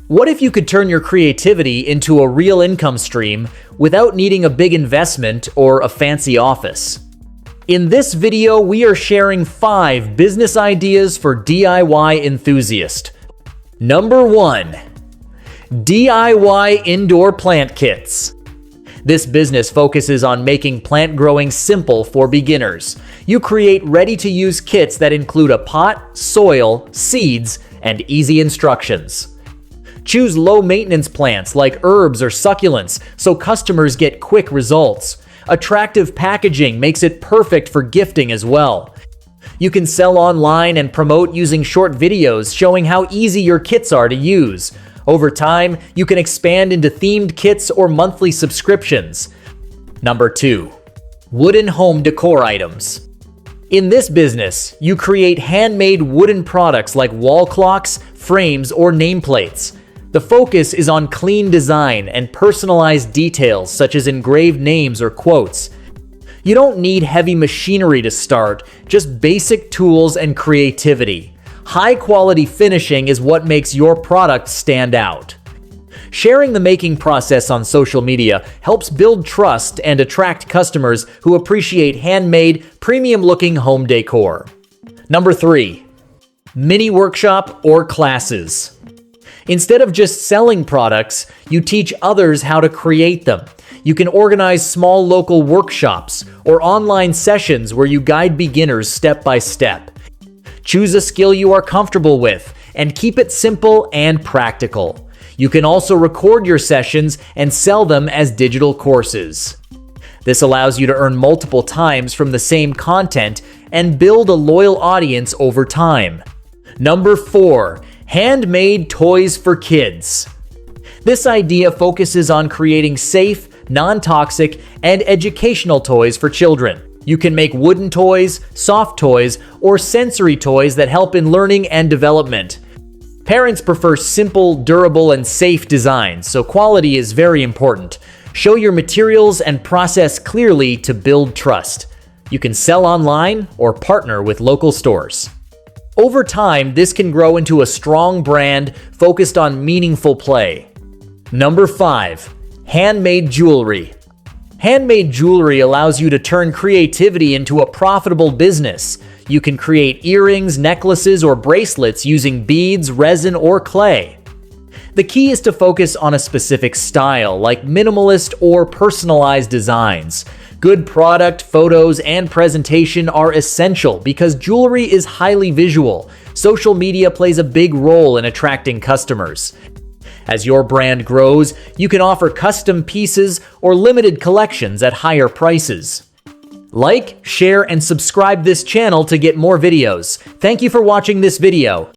What if you could turn your creativity into a real income stream without needing a big investment or a fancy office? In this video, we are sharing 5 business ideas for DIY enthusiasts. Number 1. DIY indoor plant kits. This business focuses on making plant growing simple for beginners. You create ready-to-use kits that include a pot, soil, seeds, and easy instructions. Choose low-maintenance plants like herbs or succulents so customers get quick results. Attractive packaging makes it perfect for gifting as well. You can sell online and promote using short videos showing how easy your kits are to use. Over time, you can expand into themed kits or monthly subscriptions. Number 2. Wooden home decor items. In this business, you create handmade wooden products like wall clocks, frames, or nameplates. The focus is on clean design and personalized details such as engraved names or quotes. You don't need heavy machinery to start, just basic tools and creativity. High-quality finishing is what makes your product stand out. Sharing the making process on social media helps build trust and attract customers who appreciate handmade, premium-looking home decor. Number 3. Mini workshop or classes. Instead of just selling products, you teach others how to create them. You can organize small local workshops or online sessions where you guide beginners step by step. Choose a skill you are comfortable with and keep it simple and practical. You can also record your sessions and sell them as digital courses. This allows you to earn multiple times from the same content and build a loyal audience over time. Number 4. Handmade toys for kids. This idea focuses on creating safe, non-toxic, and educational toys for children. You can make wooden toys, soft toys, or sensory toys that help in learning and development. Parents prefer simple, durable, and safe designs, so quality is very important. Show your materials and process clearly to build trust. You can sell online or partner with local stores. Over time, this can grow into a strong brand focused on meaningful play. Number 5. Handmade jewelry. Handmade jewelry allows you to turn creativity into a profitable business. You can create earrings, necklaces, or bracelets using beads, resin, or clay. The key is to focus on a specific style, like minimalist or personalized designs. Good product, photos, and presentation are essential because jewelry is highly visual. Social media plays a big role in attracting customers. As your brand grows, you can offer custom pieces or limited collections at higher prices. Like, share, and subscribe this channel to get more videos. Thank you for watching this video.